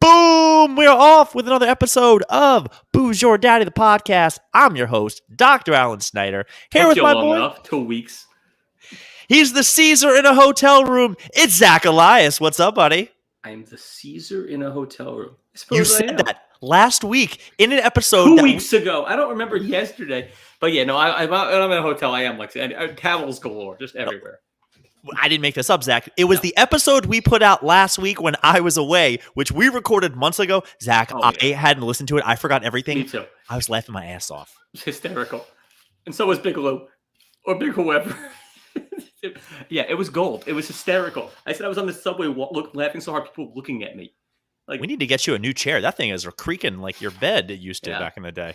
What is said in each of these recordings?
Boom! We're off with another episode of Booze Your Daddy, the podcast. I'm your host, Dr. Alan Snyder, here Took with you my long boy. enough. 2 weeks. He's the Caesar in a hotel room. It's Zach Elias. What's up, buddy? I am the Caesar in a hotel room. I You suppose I said am. that last week in an episode. 2 weeks ago. I don't remember yesterday. But yeah, no, I'm in a hotel. I am like towels galore, just everywhere. I didn't make this up, Zach. It was the episode we put out last week when I was away, which we recorded months ago. Zach, I hadn't listened to it. I forgot everything. Me too. I was laughing my ass off. It's hysterical. And so was Bigelow. Or Big whoever. Yeah, it was gold. It was hysterical. I said I was on the subway laughing so hard, people looking at me. Like, we need to get you a new chair. That thing is creaking like your bed it used to back in the day.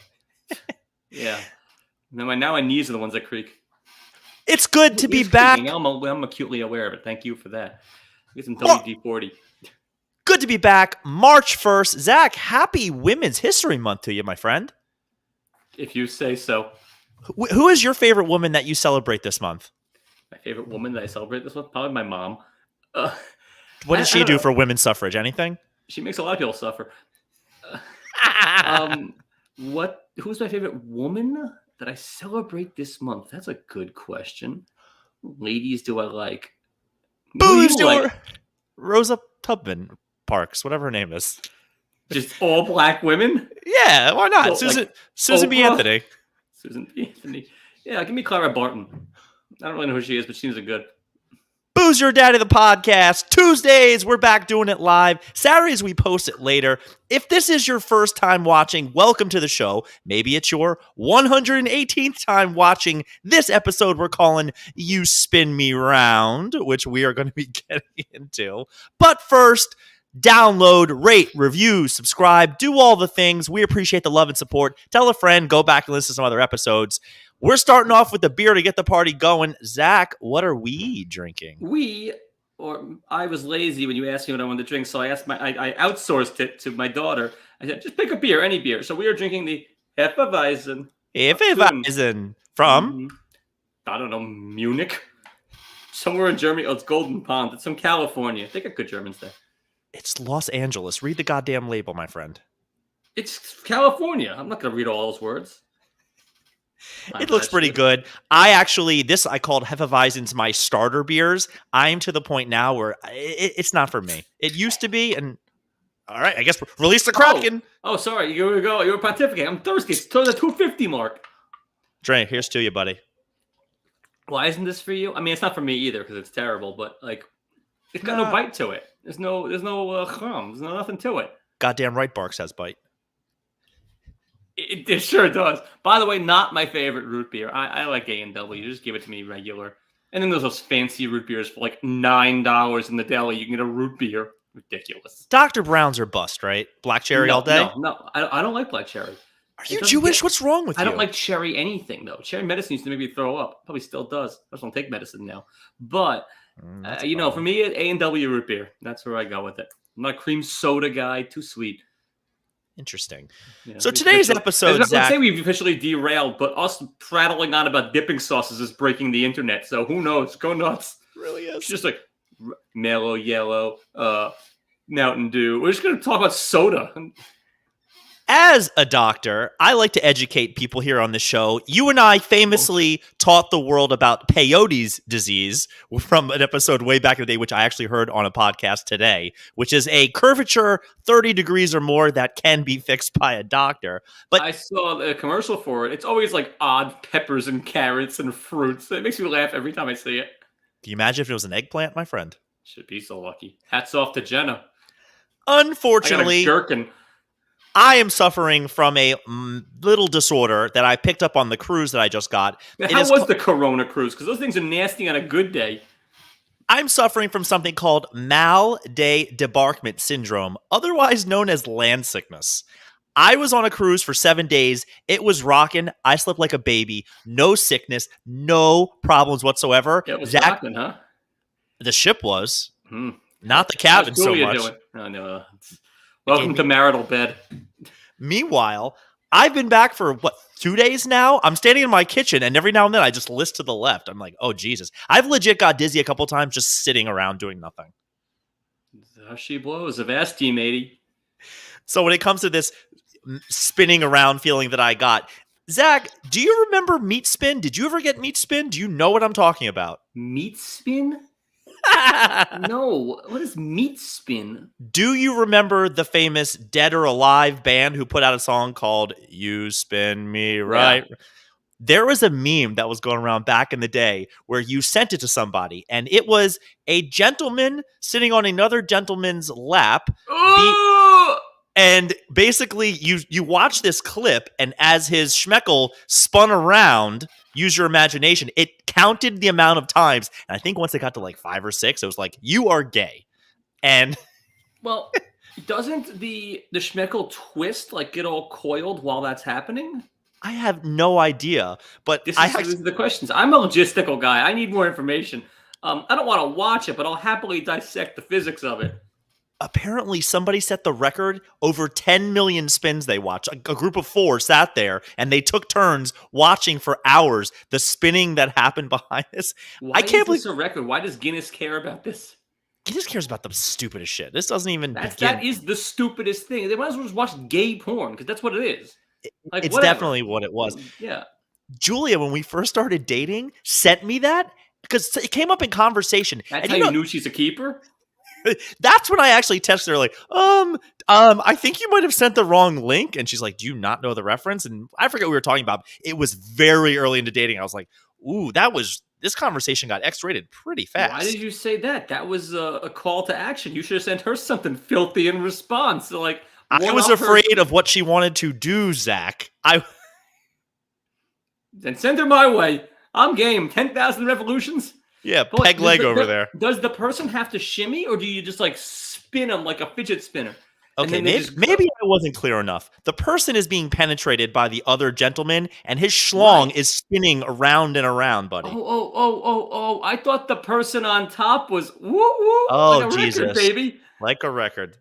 Yeah. Now my knees are the ones that creak. It's good to be back. I'm acutely aware of it. Thank you for that. Get some WD-40. Good to be back. March 1st. Zach, happy Women's History Month to you, my friend. If you say so. Who is your favorite woman that you celebrate this month? My favorite woman that I celebrate this month? Probably my mom. What does she do for women's suffrage? Anything? She makes a lot of people suffer. Who's my favorite woman that I celebrate this month? That's a good question. Ladies, do I like? Booze your Rosa Tubman Parks, whatever her name is. Just all black women? Yeah, why not? Susan B. Anthony. Susan B. Anthony. Yeah, give me Clara Barton. I don't really know who she is, but she seems good. Booze Your Daddy, the podcast. Tuesdays, we're back doing it live. Saturdays, we post it later. If this is your first time watching, welcome to the show. Maybe it's your 118th time watching this episode we're calling You Spin Me Round, which we are going to be getting into. But first, download, rate, review, subscribe, do all the things. We appreciate the love and support. Tell a friend, go back and listen to some other episodes. We're starting off with the beer to get the party going. Zach, what are we drinking? I was lazy when you asked me what I wanted to drink, so I outsourced it to my daughter. I said, just pick a beer, any beer. So we are drinking the Hefeweizen. Hefeweizen from? I don't know, Munich? Somewhere in Germany. Oh, it's Golden Pond. It's from California. They got good Germans there. It's Los Angeles. Read the goddamn label, my friend. It's California. I'm not going to read all those words. It looks pretty good. I called Hefeweizen's my starter beers. I'm to the point now where it's not for me. It used to be, and all right, I guess release the Kraken. Oh, sorry. Here we go. You're pontificating. I'm thirsty. It's to the 250 mark. Dre, here's to you, buddy. Why isn't this for you? I mean, it's not for me either because it's terrible, but like, it's got no bite to it. There's no chum. There's nothing to it. Goddamn right, Barks has bite. It sure does. By the way, not my favorite root beer. I like A&W. Just give it to me regular. And then there's those fancy root beers for like $9 in the deli. You can get a root beer. Ridiculous. Dr. Brown's are bust, right? Black cherry all day? No. I don't like black cherry. Are you Jewish? What's wrong with you? I don't like cherry anything, though. Cherry medicine used to make me throw up. Probably still does. I just don't take medicine now. But, for me, A&W root beer. That's where I go with it. I'm not a cream soda guy. Too sweet. Interesting. Yeah, so today's episode, Zach... Let's say we've officially derailed, but us prattling on about dipping sauces is breaking the internet. So who knows? Go nuts. It really is. It's just like mellow yellow, Mountain Dew. We're just going to talk about soda. As a doctor, I like to educate people here on the show. You and I famously taught the world about peyote's disease from an episode way back in the day, which I actually heard on a podcast today, which is a curvature 30 degrees or more that can be fixed by a doctor. But I saw a commercial for it. It's always like odd peppers and carrots and fruits. It makes me laugh every time I see it. Can you imagine if it was an eggplant, my friend? Should be so lucky. Hats off to Jenna. Unfortunately, I got a gherkin. I am suffering from a little disorder that I picked up on the cruise that I just got. How was the Corona cruise? Because those things are nasty on a good day. I'm suffering from something called mal de debarquement syndrome, otherwise known as land sickness. I was on a cruise for 7 days. It was rocking. I slept like a baby. No sickness. No problems whatsoever. It was rocking, huh? The ship was. Not the cabin so much. Doing? Oh, no. Welcome to marital bed. Meanwhile, I've been back for, 2 days now? I'm standing in my kitchen, and every now and then I just list to the left. I'm like, oh, Jesus. I've legit got dizzy a couple times just sitting around doing nothing. There she blows. Avast, matey. So when it comes to this spinning around feeling that I got, Zach, do you remember meat spin? Did you ever get meat spin? Do you know what I'm talking about? Meat spin? No. What is meat spin? Do you remember the famous Dead or Alive band who put out a song called You Spin Me Right? Yeah. There was a meme that was going around back in the day where you sent it to somebody, and it was a gentleman sitting on another gentleman's lap. And basically, you watch this clip, and as his schmeckle spun around, use your imagination, it counted the amount of times. And I think once it got to like 5 or 6, it was like, you are gay. And well, doesn't the schmeckle twist, like get all coiled while that's happening? I have no idea, but these are the questions. I'm a logistical guy. I need more information. I don't want to watch it, but I'll happily dissect the physics of it. Apparently, somebody set the record. Over 10 million spins they watched. A group of 4 sat there, and they took turns watching for hours the spinning that happened behind this. Why is this a record? Why does Guinness care about this? Guinness cares about the stupidest shit. This doesn't even That is the stupidest thing. They might as well just watch gay porn, because that's what it is. Like, it's definitely what it was. Yeah. Julia, when we first started dating, sent me that because it came up in conversation. That's how you knew she's a keeper? That's when I actually texted her, like, I think you might have sent the wrong link. And she's like, do you not know the reference? And I forget what we were talking about. It was very early into dating. I was like, ooh, this conversation got X-rated pretty fast. Why did you say that? That was a call to action. You should have sent her something filthy in response. So, like, I was afraid of what she wanted to do, Zach. Then send her my way. I'm game. 10,000 revolutions. Yeah, peg leg over there. Does the person have to shimmy, or do you just like spin them like a fidget spinner? Okay, maybe I wasn't clear enough. The person is being penetrated by the other gentleman, and his schlong is spinning around and around, buddy. Oh! I thought the person on top was woo woo. Oh, like a Jesus, record, baby, like a record.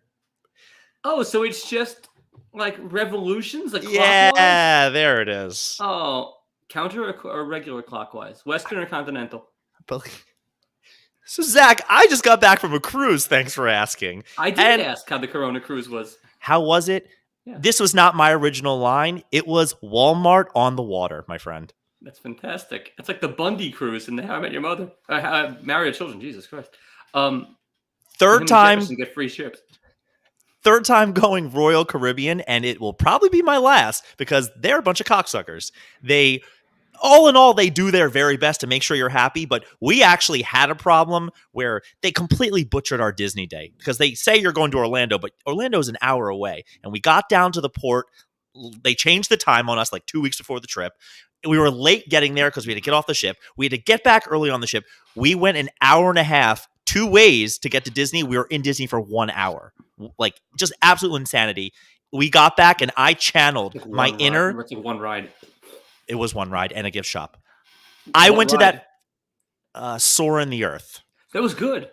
Oh, so it's just like revolutions, like yeah, clockwise? There it is. Oh, counter or regular clockwise, Western or continental? So, Zach, I just got back from a cruise. Thanks for asking. I did ask how the Corona cruise was. How was it? Yeah. This was not my original line. It was Walmart on the water, my friend. That's fantastic. It's like the Bundy cruise in the How I Met Your Mother. Marry Your Children. Jesus Christ. Third time. Get free ships. Third time going Royal Caribbean, and it will probably be my last because they're a bunch of cocksuckers. All in all, they do their very best to make sure you're happy, but we actually had a problem where they completely butchered our Disney day because they say you're going to Orlando, but Orlando's an hour away. And we got down to the port. They changed the time on us like 2 weeks before the trip. We were late getting there because we had to get off the ship. We had to get back early on the ship. We went an hour and a half, 2 ways to get to Disney. We were in Disney for 1 hour. Like, just absolute insanity. We got back and I channeled my inner... It's like one ride. It was one ride and a gift shop. I went to that Soar in the Earth. That was good.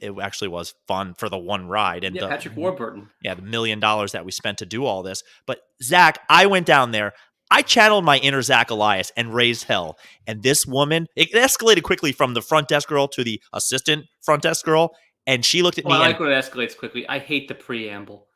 It actually was fun for the one ride. And Patrick Warburton. Yeah, the $1 million that we spent to do all this. But Zach, I went down there. I channeled my inner Zach Elias and raised hell. And this woman, it escalated quickly from the front desk girl to the assistant front desk girl. And she looked at me. I like when it escalates quickly. I hate the preamble.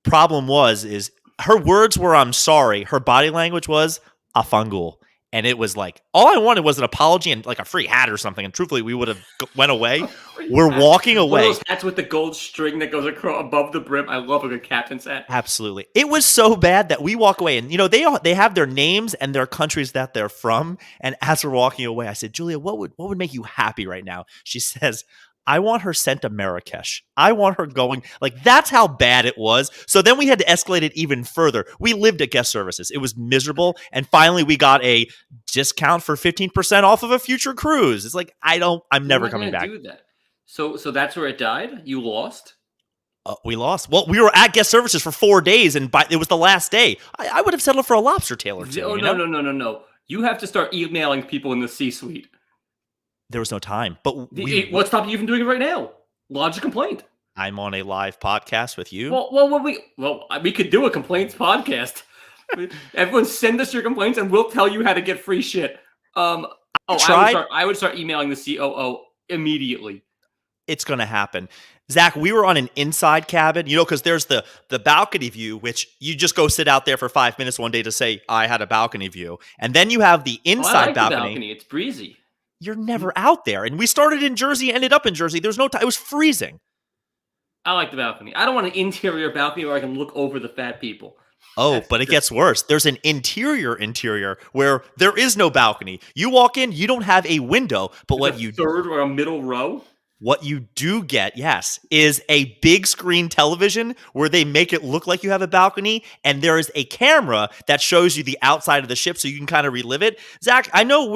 Problem is her words were, I'm sorry. Her body language was, a fungul. And it was like, all I wanted was an apology and like a free hat or something. And truthfully, we would have went away. We're walking away. One of those hats with the gold string that goes across above the brim. I love a good captain's hat. Absolutely. It was so bad that we walk away. And, they have their names and their countries that they're from. And as we're walking away, I said, Julia, what would make you happy right now? She says, I want her sent to Marrakesh. I want her going. Like, that's how bad it was. So then we had to escalate it even further. We lived at guest services. It was miserable. And finally, we got a discount for 15% off of a future cruise. It's like, I'm never coming back. Do that. So that's where it died? You lost? We lost. Well, we were at guest services for 4 days, and it was the last day. I would have settled for a lobster tail or two. No. You have to start emailing people in the C-suite. There was no time. But what's stopping you from doing it right now? Lodge a complaint. I'm on a live podcast with you. We could do a complaints podcast. Everyone send us your complaints and we'll tell you how to get free shit. I would start emailing the COO immediately. It's going to happen. Zach, we were on an inside cabin, because there's the balcony view, which you just go sit out there for 5 minutes one day to say, I had a balcony view. And then you have the Oh, I inside like the balcony. balcony. It's breezy. You're never out there. And we started in Jersey, ended up in Jersey. There's no time. It was freezing. I like the balcony. I don't want an interior balcony where I can look over the fat people. Oh, but it gets worse. There's an interior where there is no balcony. You walk in, you don't have a window, but third or a middle row? What you do get, yes, is a big screen television where they make it look like you have a balcony, and there is a camera that shows you the outside of the ship so you can kind of relive it. Zach, I know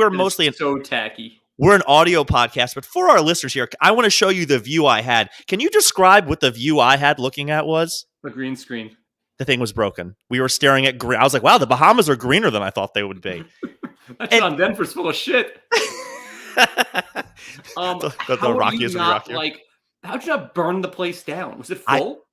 so tacky. We're an audio podcast, but for our listeners here, I want to show you the view I had. Can you describe what the view I had looking at was? The green screen. The thing was broken. We were staring at green. I was like, wow, the Bahamas are greener than I thought they would be. That's John Denver's full of shit. The Rockies are rockier. How'd you not burn the place down? Was it full?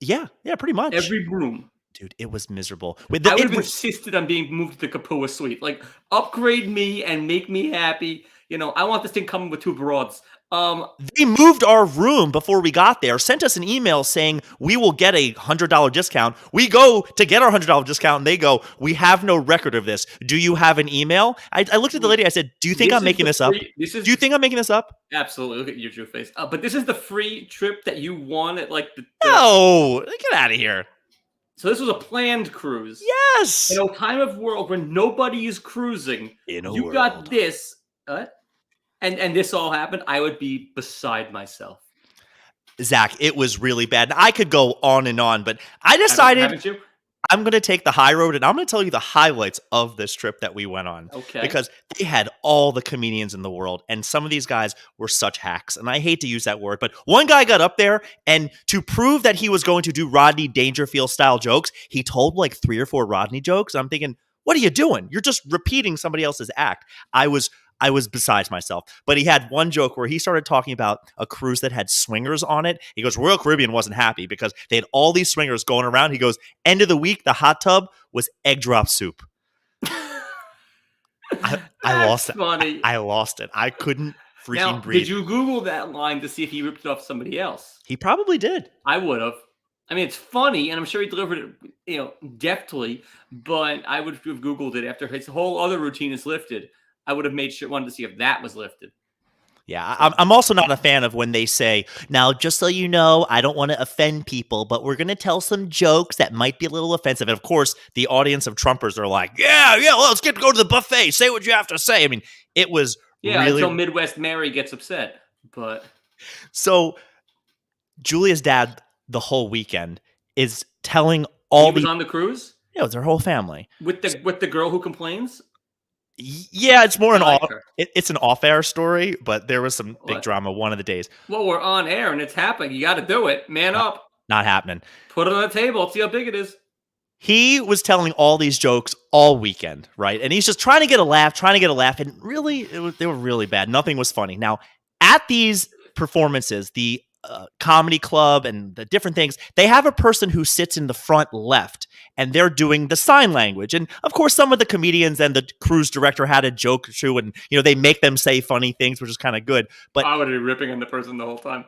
Yeah, pretty much. Every room. Dude, it was miserable. I would have insisted on being moved to the Kapua suite. Like, upgrade me and make me happy. I want this thing coming with 2 broads. They moved our room before we got there, sent us an email saying we will get a $100 discount. We go to get our $100 discount, and they go, we have no record of this. Do you have an email? I looked at the lady. I said, do you think I'm making this up? Do you think I'm making this up? Absolutely. Look at your true face. But this is the free trip that you won at No, get out of here. So this was a planned cruise. Yes. In a time of world where nobody is cruising, you got this. And this all happened, I would be beside myself. Zach, it was really bad. I could go on and on, but I decided haven't you? I'm going to take the high road, and I'm going to tell you the highlights of this trip that we went on. Okay. Because they had all the comedians in the world, and some of these guys were such hacks. And I hate to use that word, but one guy got up there, and to prove that he was going to do Rodney Dangerfield-style jokes, he told 3 or 4 Rodney jokes. I'm thinking, what are you doing? You're just repeating somebody else's act. I was besides myself. But he had one joke where he started talking about a cruise that had swingers on it. He goes, Royal Caribbean wasn't happy because they had all these swingers going around. He goes, end of the week, the hot tub was egg drop soup. I lost it. Funny. I lost it. I couldn't freaking breathe. Did you Google that line to see if he ripped it off somebody else? He probably did. I would have. I mean, it's funny, and I'm sure he delivered it, deftly, but I would have Googled it after his whole other routine is lifted. I would have wanted to see if that was lifted. Yeah, I'm also not a fan of when they say, now, just so you know, I don't want to offend people, but we're going to tell some jokes that might be a little offensive. And of course, the audience of Trumpers are like, yeah, let's go to the buffet. Say what you have to say. I mean, it was really... until Midwest Mary gets upset. But so Julia's dad, the whole weekend, is telling all he was on the cruise? Yeah, it was their whole family. With the girl who complains? Yeah, it's more it's an off-air story, but there was some big drama one of the days. Well, we're on air and it's happening. You got to do it. Man up. Not happening. Put it on the table. Let's see how big it is. He was telling all these jokes all weekend, right? And he's just trying to get a laugh, and really, they were really bad. Nothing was funny. Now, at these performances, the comedy club and the different things, they have a person who sits in the front left, and they're doing the sign language. And of course, some of the comedians and the cruise director had a joke or two, and they make them say funny things, which is kind of good. But I would be ripping on the person the whole time.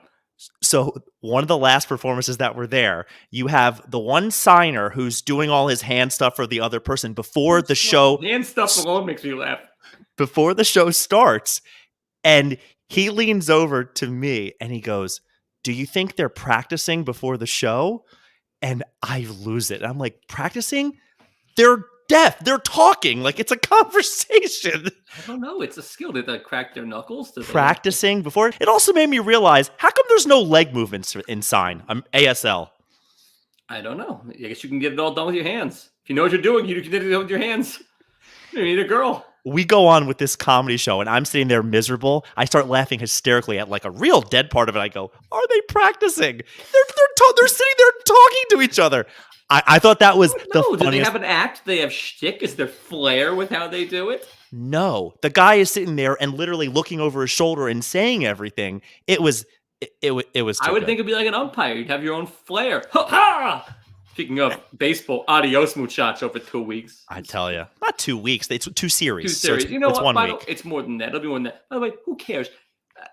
So one of the last performances that were there, you have the one signer who's doing all his hand stuff for the other person before the show. Hand stuff alone makes me laugh. Before the show starts, and he leans over to me and he goes, do you think they're practicing before the show? And I lose it. I'm like, practicing? They're deaf. They're talking like it's a conversation. I don't know. It's a skill. Did they crack their knuckles? Practicing before? It also made me realize, how come there's no leg movements in sign? ASL. I don't know. I guess you can get it all done with your hands. If you know what you're doing, you can get it done with your hands. You need a girl. We go on with this comedy show, and I'm sitting there miserable. I start laughing hysterically at like a real dead part of it. I go, are they practicing? They're sitting there talking to each other. I thought that was the funniest. Do they have an act? Do they have shtick? Is there flair with how they do it? No. The guy is sitting there and literally looking over his shoulder and saying everything. It was I would think it'd be like an umpire. You'd have your own flair. Ha ha! Speaking of baseball, adios muchacho for 2 weeks. I tell you. Not 2 weeks. It's 2 series. 2 series. So it's 1 week. It's more than that. It'll be more than that. By the way, who cares?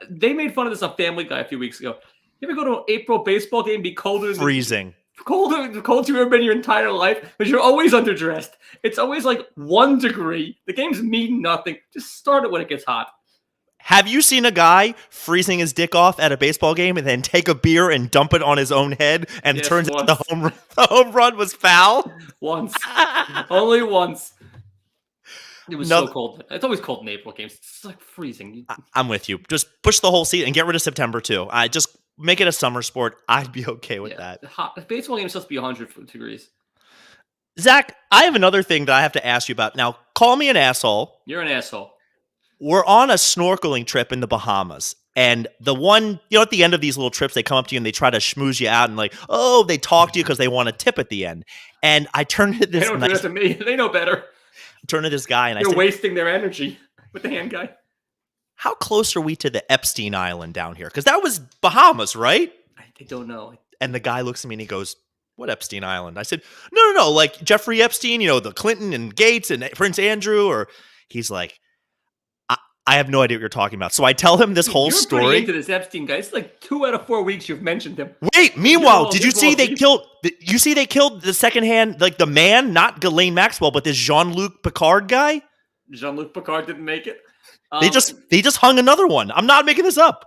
They made fun of this on Family Guy a few weeks ago. You ever go to an April baseball game and be colder than Freezing. the coldest you've ever been in your entire life, but you're always underdressed. It's always like 1 degree. The games mean nothing. Just start it when it gets hot. Have you seen a guy freezing his dick off at a baseball game and then take a beer and dump it on his own head and Yes, turns out once. the home run was foul? Once. Only once. It was so cold. It's always cold in April games. It's like freezing. I'm with you. Just push the whole season and get rid of September too. I just make it a summer sport. I'd be okay with that. Hot baseball games supposed to be 100 degrees. Zach, I have another thing that I have to ask you about. Now, call me an asshole. You're an asshole. We're on a snorkeling trip in the Bahamas. And the one, at the end of these little trips, they come up to you and they try to schmooze you out and they talk to you because they want a tip at the end. And I turn to this. They don't do that to me. They know better. Turn to this guy and You're wasting their energy with the hand guy. How close are we to the Epstein Island down here? Because that was Bahamas, right? I don't know. And the guy looks at me and he goes, "What Epstein Island?" I said, No, like Jeffrey Epstein, the Clinton and Gates and Prince Andrew. Or he's like, I have no idea what you're talking about. So I tell him this whole story. You're pretty into this Epstein guy. It's like 2 out of 4 weeks you've mentioned him. Wait, meanwhile, did you see they killed? You see they killed the secondhand, like the man, not Ghislaine Maxwell, but this Jean-Luc Picard guy. Jean-Luc Picard didn't make it. They just hung another one. I'm not making this up.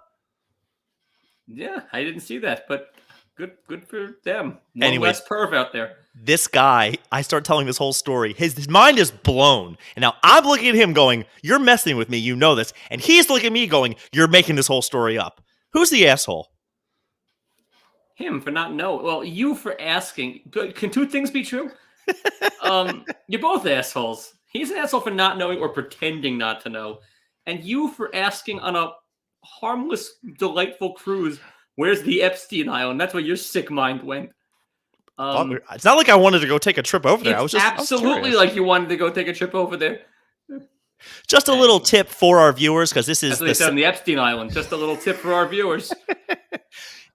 Yeah, I didn't see that, but good for them. Anyways, less perv out there. This guy, I start telling this whole story. His mind is blown. And now I'm looking at him going, "You're messing with me. You know this." And he's looking at me going, "You're making this whole story up." Who's the asshole? Him for not knowing. Well, you for asking. Can 2 things be true? You're both assholes. He's an asshole for not knowing or pretending not to know. And you for asking on a harmless, delightful cruise, "Where's the Epstein Island?" That's where your sick mind went. It's not like I wanted to go take a trip over there. It's absolutely like you wanted to go take a trip over there. Just a little tip for our viewers, because this is That's what they said on the Epstein Island. Just a little tip for our viewers.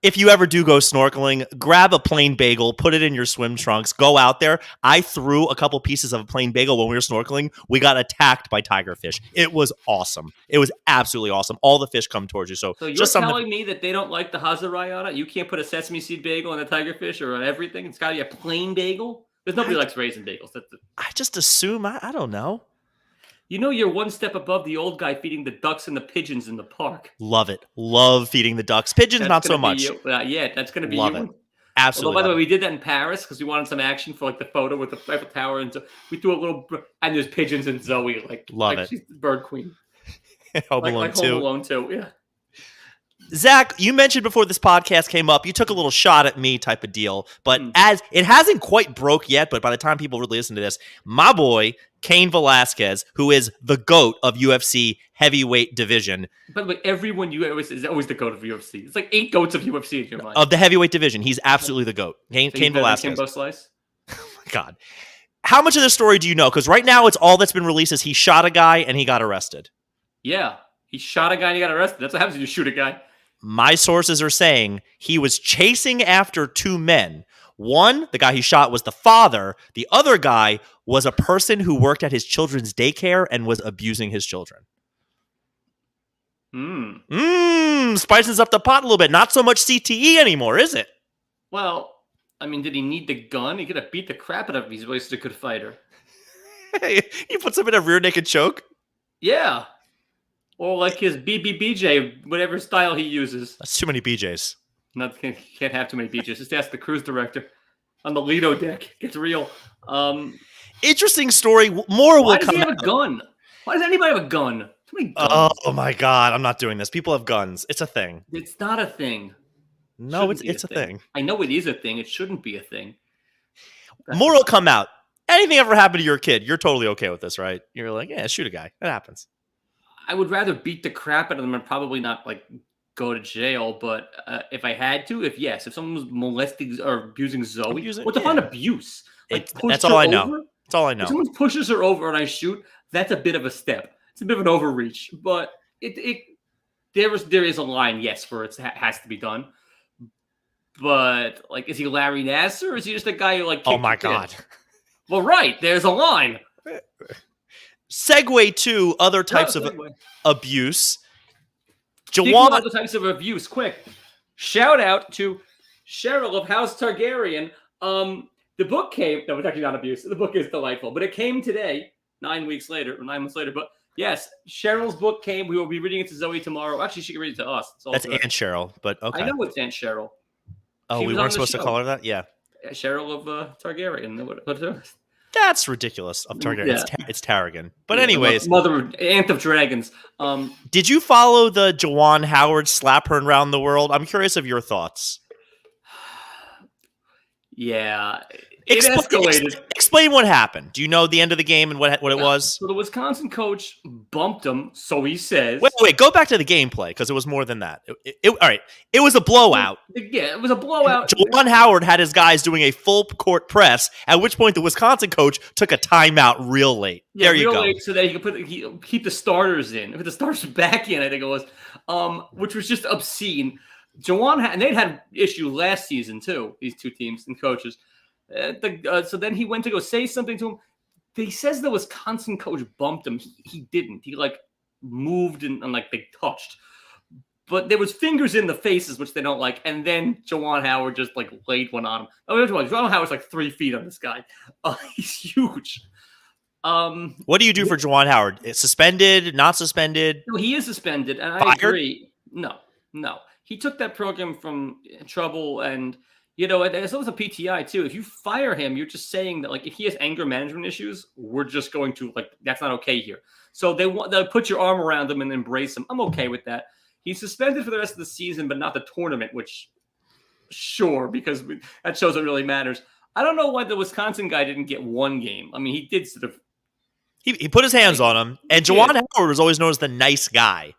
If you ever do go snorkeling, grab a plain bagel, put it in your swim trunks, go out there. I threw a couple pieces of a plain bagel when we were snorkeling. We got attacked by tigerfish. It was awesome. It was absolutely awesome. All the fish come towards you. So you're just telling me that they don't like the Hazarai on it? You can't put a sesame seed bagel on a tigerfish or on everything? It's got to be a plain bagel? There's nobody likes raisin bagels. I just assume. I don't know. You're 1 step above the old guy feeding the ducks and the pigeons in the park. Love it. Love feeding the ducks. Pigeons, not so much. Yeah, that's going to be love you. It. Absolutely. Although, by the way, we did that in Paris because we wanted some action for like the photo with the Eiffel Tower, and so we threw a little. And there's pigeons and Zoe, love it. She's the bird queen. Home Alone 2. Home Alone 2, yeah. Zach, you mentioned before this podcast came up, you took a little shot at me type of deal, but as it hasn't quite broke yet, but by the time people really listen to this, my boy, Cain Velasquez, who is the GOAT of UFC heavyweight division. By the way, everyone is always the GOAT of UFC. It's like 8 GOATs of UFC in your mind. Of the heavyweight division, he's absolutely the GOAT. Cain Velasquez. Kimbo Slice? Oh my God. How much of this story do you know? Because right now, it's all that's been released is he shot a guy and he got arrested. Yeah, he shot a guy and he got arrested. That's what happens when you shoot a guy. My sources are saying he was chasing after 2 men. One, the guy he shot, was the father. The other guy was a person who worked at his children's daycare and was abusing his children. Spices up the pot a little bit. Not so much CTE anymore, is it? Well, I mean, did he need the gun? He could have beat the crap out of him. He's always a good fighter. He puts him in a rear naked choke? Yeah. Or like his BBBJ, whatever style he uses. That's too many BJs. Can't have too many BJs. Just ask the cruise director on the Lido deck. It's real. Interesting story. More will come. Why does he have a gun? Why does anybody have a gun? Too many guns. Oh my God, I'm not doing this. People have guns. It's a thing. It's not a thing. No, it's a thing. I know it is a thing. It shouldn't be a thing. More will come out. Anything ever happened to your kid, you're totally okay with this, right? You're like, yeah, shoot a guy. That happens. I would rather beat the crap out of them and probably not like go to jail. But if I had to, if someone was molesting or abusing Zoe, what's the fun abuse? Like that's all I know. That's all I know. If someone pushes her over and I shoot, that's a bit of a step. It's a bit of an overreach. But there is a line, yes, where it has to be done. But like, is he Larry Nassar or is he just a guy who like? Oh my God. Well, right. There's a line. Segue to other types of abuse. Other types of abuse, quick. Shout out to Cheryl of House Targaryen. The book came. No, it's actually not abuse. The book is delightful, but it came today, 9 months later. But yes, Cheryl's book came. We will be reading it to Zoe tomorrow. Actually, she can read it to us. That's Aunt Cheryl, but okay. I know it's Aunt Cheryl. Oh, we weren't supposed to call her that? Yeah. Cheryl of Targaryen. That's ridiculous. Of Targaryen. Yeah. It's Targaryen. But anyways. Aunt of Dragons. Did you follow the Juwan Howard slap her around the world? I'm curious of your thoughts. Yeah. It escalated. Explain what happened. Do you know the end of the game and what it was? So the Wisconsin coach bumped him, so he says. Wait. Go back to the gameplay because it was more than that. All right. It was a blowout. Yeah, it was a blowout. Juwan Howard had his guys doing a full court press, at which point the Wisconsin coach took a timeout real late. Yeah, there you go. Late so that he could keep the starters in. Put the starters back in, I think it was, which was just obscene. And they'd had issue last season too, these two teams and coaches. So then he went to go say something to him. He says the Wisconsin coach bumped him. He didn't. He moved and they touched. But there was fingers in the faces, which they don't like. And then Juwan Howard just laid one on him. Juwan Howard's 3 feet on this guy. He's huge. What do you do for Juwan Howard? Suspended? Not suspended? No, he is suspended, and Fired? I agree. No. He took that program from trouble, and it's always a PTI too. If you fire him, you're just saying that if he has anger management issues, we're just going to that's not okay here. So they'll put your arm around him and embrace him. I'm okay with that. He's suspended for the rest of the season, but not the tournament, which sure, because that shows it really matters. I don't know why the Wisconsin guy didn't get one game. I mean, he did sort of. He put his hands on him, and Juwan Howard was always known as the nice guy.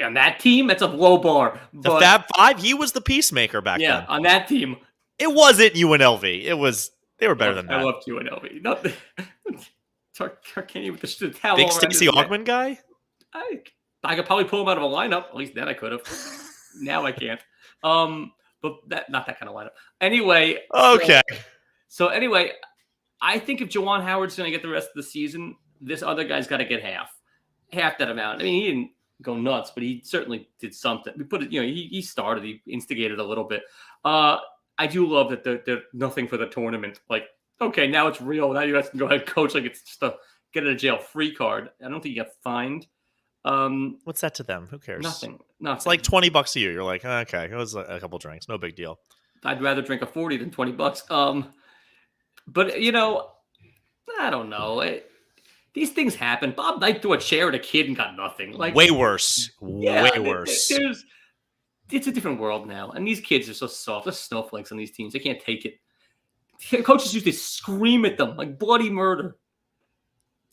On that team, that's a low bar. The Fab Five, he was the peacemaker back then. Yeah, on that team. It wasn't UNLV. They were better than that. I loved UNLV. Not the Tarkanian with the towel. Big Stacey Augmon guy? I could probably pull him out of a lineup. At least then I could have. Now I can't. But not that kind of lineup. Anyway. Okay. So anyway, I think if Juwan Howard's going to get the rest of the season, this other guy's got to get half that amount. I mean, he didn't go nuts, but he certainly did something. We put it, he started, he instigated a little bit. I do love that they're nothing for the tournament. Okay, now it's real. Now you guys can go ahead and coach. It's just a get out of jail free card. I don't think you get fined. What's that to them? Who cares? Nothing. It's $20 a year. You're like, okay, it was a couple drinks. No big deal. I'd rather drink a 40 than $20. But I don't know. These things happen. Bob Knight threw a chair at a kid and got nothing. Way worse. Way worse. It's a different world now, and these kids are so soft. They're snowflakes on these teams. They can't take it. Coaches used to scream at them like bloody murder.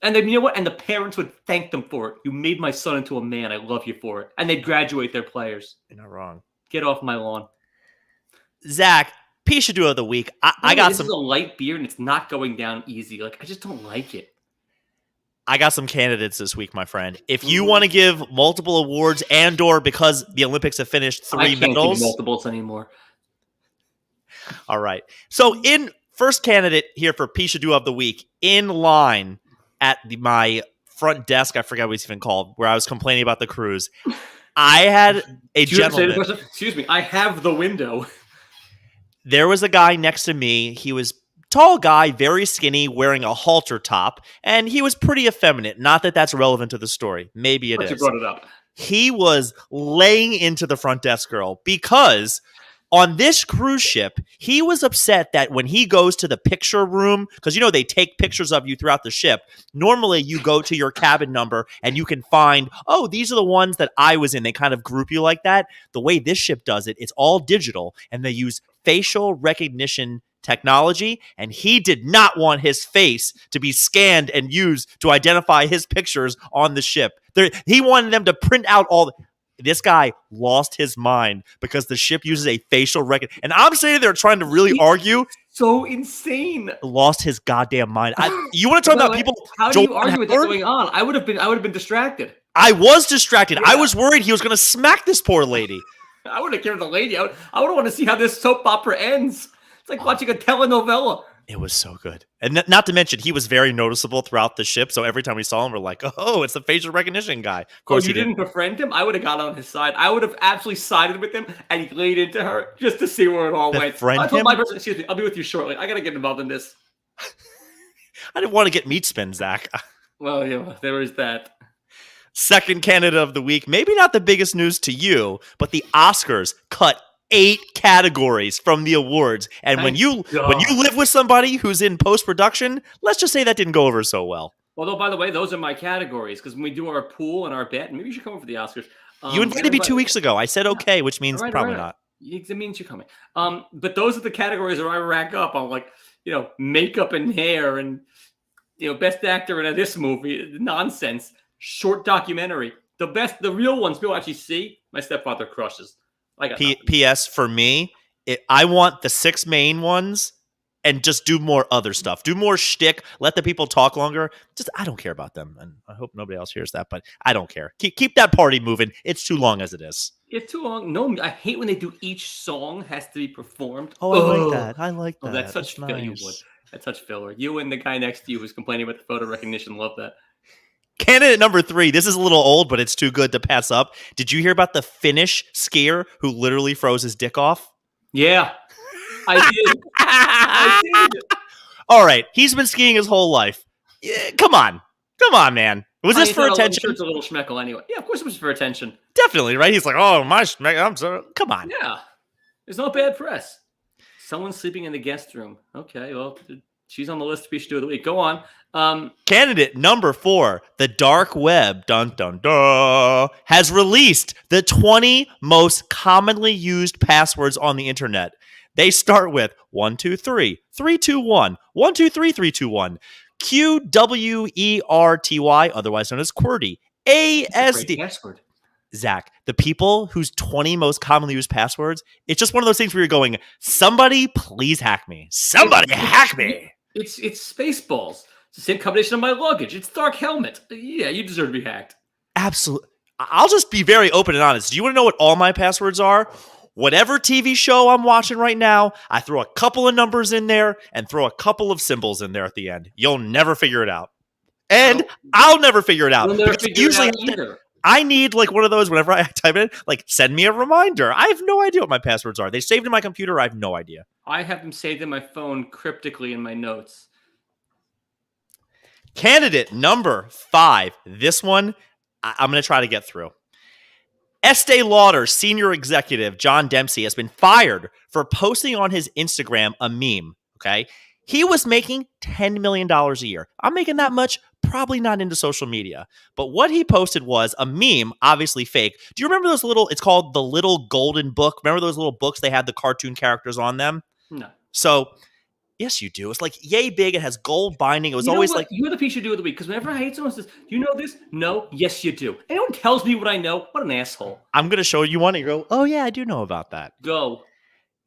And then, you know what? And the parents would thank them for it. You made my son into a man. I love you for it. And they'd graduate their players. You're not wrong. Get off my lawn. Zach, Pishadoo of the week. I got some. This is a light beer, and it's not going down easy. I just don't like it. I got some candidates this week, my friend. If you want to give multiple awards and/or because the Olympics have finished 3 medals, I can't give multiples anymore. All right. So, in first candidate here for Pishadoo of the week, in line at my front desk, I forgot what it's even called, where I was complaining about the cruise. I had a gentleman. Excuse me. I have the window. There was a guy next to me. He was tall guy, very skinny, wearing a halter top, and he was pretty effeminate. Not that that's relevant to the story. Maybe it is. You brought it up. He was laying into the front desk girl because on this cruise ship, he was upset that when he goes to the picture room, because they take pictures of you throughout the ship. Normally, you go to your cabin number and you can find, oh, these are the ones that I was in. They kind of group you like that. The way this ship does it, it's all digital, and they use facial recognition technology, and he did not want his face to be scanned and used to identify his pictures on the ship. He wanted them to print out all. This guy lost his mind because the ship uses a facial recognition. And I'm saying they're trying to really argue. So insane. Lost his goddamn mind. You want to talk about people? How do you argue with that going on? I would have been distracted. I was distracted. Yeah. I was worried he was going to smack this poor lady. I would have cared the lady. I would want to see how this soap opera ends. It's like watching a telenovela. It was so good. And not to mention, he was very noticeable throughout the ship. So every time we saw him, we're like, oh, it's the facial recognition guy. Of course, you didn't befriend him? I would have got on his side. I would have absolutely sided with him and he laid into her just to see where it all went. I told my person, excuse me, I'll be with you shortly. I got to get involved in this. I didn't want to get meat spin, Zach. Well, yeah, there is that. Second candidate of the week. Maybe not the biggest news to you, but the Oscars cut 8 categories from the awards. And when you live with somebody who's in post-production, let's just say that didn't go over so well. Although, by the way, those are my categories because when we do our pool and our bet, maybe you should come over for the Oscars. You invited me 2 weeks ago. I said okay, which means probably not. It means you're coming. But those are the categories where I rack up on like, makeup and hair and, best actor in this movie, nonsense, short documentary. The real ones people actually see, my stepfather crushes. P.S. for me, I want the 6 main ones and just do more other stuff. Do more shtick. Let the people talk longer. I don't care about them. And I hope nobody else hears that, but I don't care. Keep that party moving. It's too long as it is. It's too long. No, I hate when they do each song has to be performed. Oh, I like that. I like that. Oh, that's such filler. Nice. You would. That's such filler. You and the guy next to you who's complaining about the photo recognition love that. Candidate number 3. This is a little old, but it's too good to pass up. Did you hear about the Finnish skier who literally froze his dick off? Yeah, I did. I did. All right. He's been skiing his whole life. Yeah, come on, man. Was this for attention? It's a little schmeckle anyway. Yeah, of course it was for attention. Definitely, right? He's like, oh, my schmeckle. I'm sorry. Come on. Yeah. There's no bad press. Someone sleeping in the guest room. Okay, well, she's on the list of Pishadoo of the week. Go on. Candidate number 4, the dark web, dun dun dun, has released the 20 most commonly used passwords on the internet. They start with 123 321 123 321 QWERTY, otherwise known as QWERTY, ASD. Password. Zach, the people whose 20 most commonly used passwords, it's just one of those things where you're going, somebody please hack me. Somebody hack me. It's Spaceballs. It's the same combination of my luggage. It's Dark Helmet. Yeah, you deserve to be hacked. Absolutely. I'll just be very open and honest. Do you want to know what all my passwords are? Whatever TV show I'm watching right now, I throw a couple of numbers in there and throw a couple of symbols in there at the end. You'll never figure it out. And I'll never figure it out. You'll never figure it out either. I need like one of those whenever I type it in, like send me a reminder. I have no idea what my passwords are. They saved in my computer. I have no idea. I have them saved in my phone cryptically in my notes. Candidate number 5. This one, I'm going to try to get through. Estee Lauder senior executive John Dempsey has been fired for posting on his Instagram a meme, okay? He was making $10 million a year. I'm making that much, probably not into social media. But what he posted was a meme, obviously fake. Do you remember those it's called the Little Golden Book? Remember those little books? They had the cartoon characters on them? No. So, yes, you do. It's like yay big. It has gold binding. It was always like... You're the Pishadoo of the week, because whenever I hate someone says, do you know this? No. Yes, you do. Anyone tells me what I know, what an asshole. I'm going to show you one and you go, oh yeah, I do know about that. Go.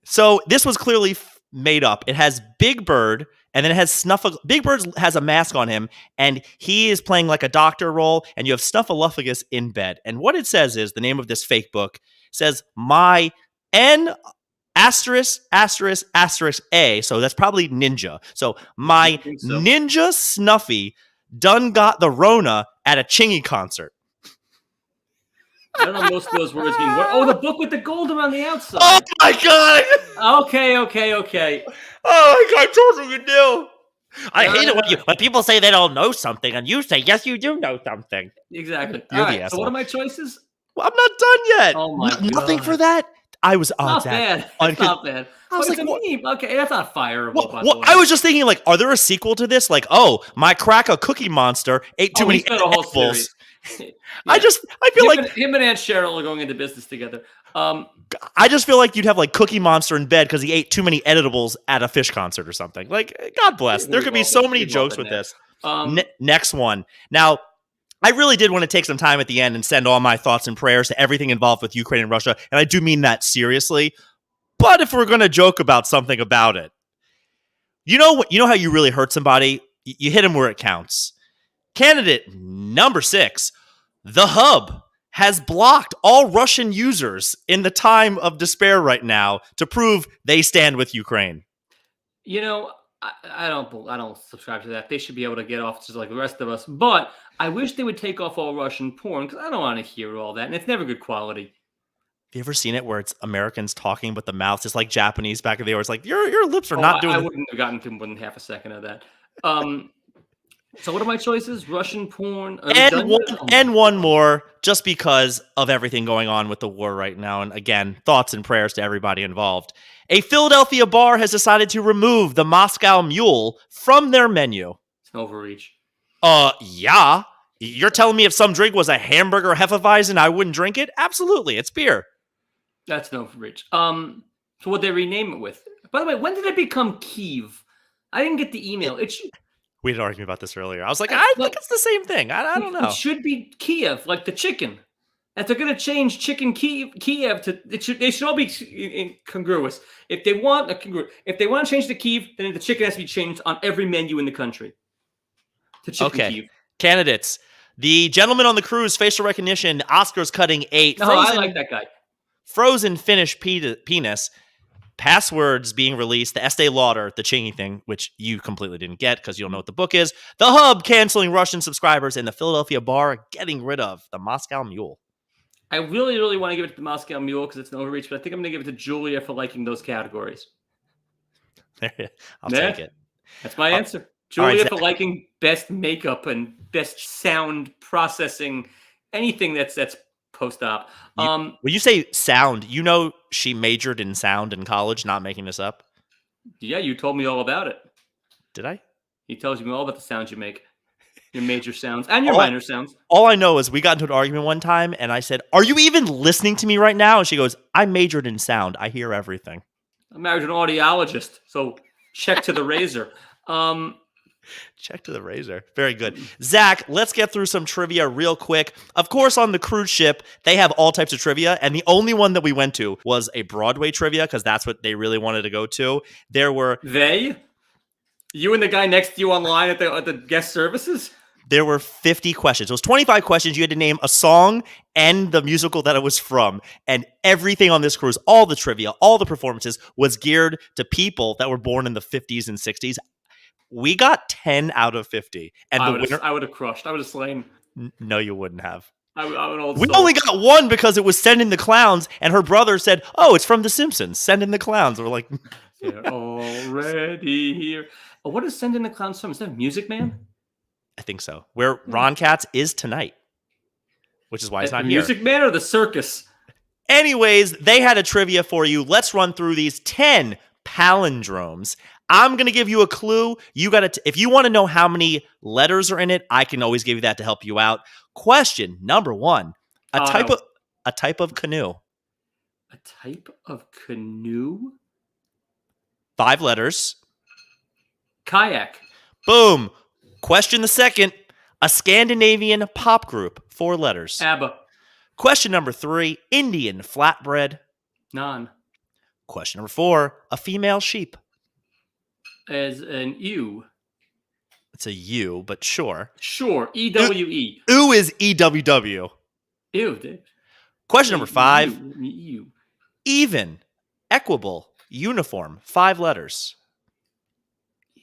So this was clearly made up. It has Big Bird, and then it has Big Bird has a mask on him, and he is playing like a doctor role, and you have Snuffleupagus in bed. And what it says is, the name of this fake book says, my N**********, A, so that's probably ninja. So my ninja Snuffy done got the Rona at a Chingy concert. I don't know most of those words mean. Oh, the book with the gold around the outside. Oh my god! Okay. Oh my god, I told you do. I hate it when people say they don't know something and you say, yes, you do know something. Exactly. You're the asshole. So what are my choices? Well, I'm not done yet. Oh my god. Nothing for that. I was not bad. It's not bad. I was like, a meme. Okay, that's not fireable. Well, I was just thinking, like, are there a sequel to this? Like, oh, my Cracker Cookie Monster ate too many apples. Yeah. I feel like him and Aunt Cheryl are going into business together. I just feel like you'd have like Cookie Monster in bed because he ate too many editables at a Fish concert or something. Like, God bless. There could be so many jokes with this. Next one. Now, I really did want to take some time at the end and send all my thoughts and prayers to everything involved with Ukraine and Russia, and I do mean that seriously. But if we're going to joke about something about it, you know how you really hurt somebody? You hit them where it counts. Candidate number 6, The Hub has blocked all Russian users in the time of despair right now to prove they stand with Ukraine. You know, I don't subscribe to that. They should be able to get off just like the rest of us. But I wish they would take off all Russian porn because I don't want to hear all that, and it's never good quality. Have you ever seen it where it's Americans talking, but the mouth is like Japanese back in the day? Where it's like your lips are Oh, not I doing. wouldn't have gotten through more than half a second of that. Um, so what are my choices? Russian porn. Are we And done one, yet? Oh my and one God. more, just because of everything going on with the war right now. And again, thoughts and prayers to everybody involved. A Philadelphia bar has decided to remove the Moscow Mule from their menu. It's an overreach. Yeah. You're telling me if some drink was a hamburger Hefeweizen, I wouldn't drink it? Absolutely, it's beer. That's an overreach. So what they rename it with? By the way, when did it become Kiev? I didn't get the email. We had an argument about this earlier. I was like, I think it's the same thing. I don't know. It should be Kiev, like the chicken. If they're going to change chicken Kiev to, they should all be congruous. If they want to change to Kiev, then the chicken has to be changed on every menu in the country. To chicken Okay. Kiev. Candidates. The gentleman on the cruise, facial recognition, Oscars cutting 8. No, I like that guy. Frozen Finnish penis. Passwords being released. The Estee Lauder, the Chingy thing, which you completely didn't get because you don't know what the book is. The Hub canceling Russian subscribers, and the Philadelphia Bar getting rid of the Moscow Mule. I really, really want to give it to the Moscow Mule because it's an overreach, but I think I'm going to give it to Julia for liking those categories. I'll take it. That's my answer. Julia for liking best makeup and best sound processing, anything that's post-op. When you say sound, you know she majored in sound in college, not making this up? Yeah, you told me all about it. Did I? He tells you all about the sounds you make. Your major sounds and your minor sounds. All I know is we got into an argument one time, and I said, "Are you even listening to me right now?" And she goes, "I majored in sound. I hear everything." I'm married to an audiologist, so check to the razor. Check to the razor. Very good. Zach, let's get through some trivia real quick. Of course, on the cruise ship, they have all types of trivia, and the only one that we went to was a Broadway trivia because that's what they really wanted to go to. There were... You and the guy next to you online at the guest services? There were 50 questions. It was 25 questions. You had to name a song and the musical that it was from. And everything on this cruise, all the trivia, all the performances was geared to people that were born in the 50s and 60s. We got 10 out of 50. And I would have crushed. I would have slain. No, you wouldn't have. I'm an old We soul. only got one because it was Send in the Clowns. And her brother said, "Oh, it's from The Simpsons. Send in the Clowns." We're like... They're already here. Oh, what is Send in the Clowns from? Is that Music Man? I think so. Where Ron Katz is tonight, which is why he's not here. Music Man or the circus? Anyways, they had a trivia for you. Let's run through these 10 palindromes. I'm going to give you a clue. You got to, if you want to know how many letters are in it, I can always give you that to help you out. Question number 1. A type of canoe. A type of canoe? 5 letters. Kayak. Boom. Question the second. A Scandinavian pop group. 4 letters. ABBA. Question number 3. Indian flatbread. Non. Question number 4. A female sheep. As an ewe. It's a U, but sure. Sure. EWE. Ooh is EWW. Ew, dude. Question number 5. Ew. Even. Equable. Uniform. 5 letters.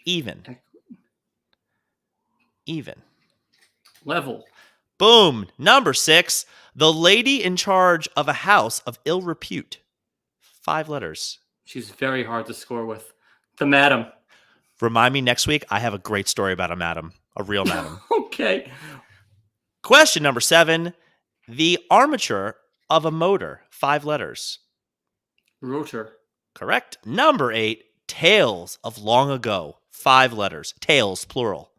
Even. Level. Boom. Number 6. The lady in charge of a house of ill repute. 5 letters. She's very hard to score with. The madam. Remind me next week. I have a great story about a madam. A real madam. Okay. Question number 7. The armature of a motor. 5 letters. Rotor. Correct. Number 8. Tales of long ago. 5 letters. Tales, plural.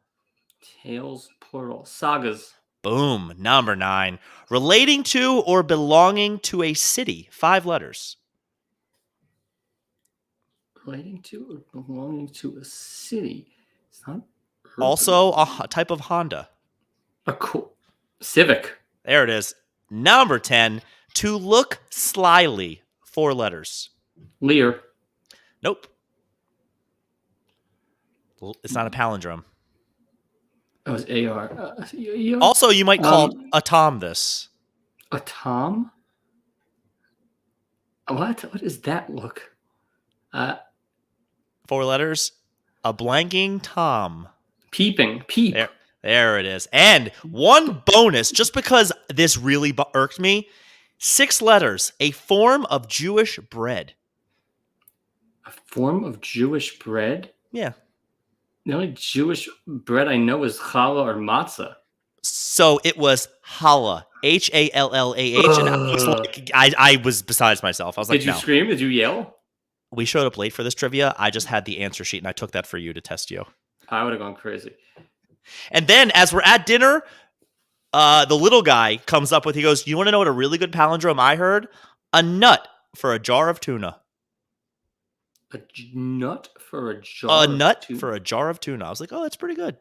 Tales, plural. Sagas. Boom. Number 9. Relating to or belonging to a city. 5 letters. Relating to or belonging to a city. It's not urban. Also a type of Honda. A cool Civic. There it is. Number 10. To look slyly. 4 letters. Lear. Nope. It's not a palindrome. That was AR. Also, you might call a Tom this. A Tom? What? What does that look? 4 letters. A blanking Tom. Peep. There it is. And one bonus, just because this really irked me. 6 letters. A form of Jewish bread. A form of Jewish bread? Yeah. The only Jewish bread I know is challah or matzah. So it was challah. Hallah. And I was like, I was besides myself. I was like, did you scream? Did you yell? We showed up late for this trivia. I just had the answer sheet, and I took that for you to test you. I would have gone crazy. And then, as we're at dinner, the little guy comes up with, he goes, you want to know what a really good palindrome I heard? A nut for a jar of tuna. A nut for a jar A nut for a jar of tuna. I was like, oh, that's pretty good.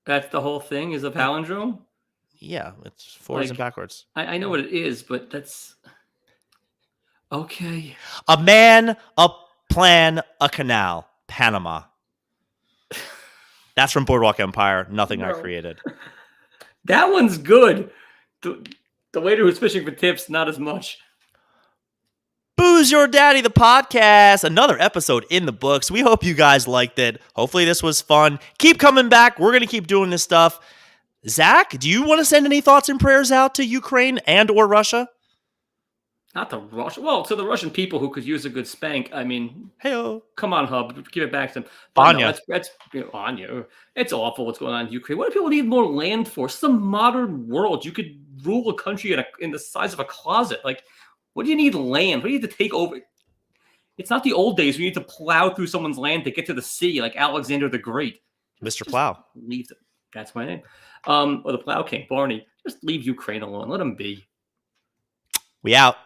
That's the whole thing, is a palindrome? Yeah, it's forwards and backwards. I know what it is, but that's... Okay. A man, a plan, a canal. Panama. That's from Boardwalk Empire. Nothing I created. That one's good. The waiter who's fishing for tips, not as much. Booze Your Daddy, the podcast. Another episode in the books. We hope you guys liked it. Hopefully this was fun. Keep coming back. We're going to keep doing this stuff. Zach, do you want to send any thoughts and prayers out to Ukraine and or Russia? Not the Russian. Well, to the Russian people who could use a good spank. I mean, hey-o. Come on, Hub. Give it back to them. Anya. That's Anya. It's awful what's going on in Ukraine. What do people need more land for? It's the modern world. You could rule a country in the size of a closet. Like, what do you need land? What do you need to take over? It's not the old days. We need to plow through someone's land to get to the sea, like Alexander the Great. Mr. Plow. Leave it. That's my name. Or the Plow King, Barney. Just leave Ukraine alone. Let him be. We out.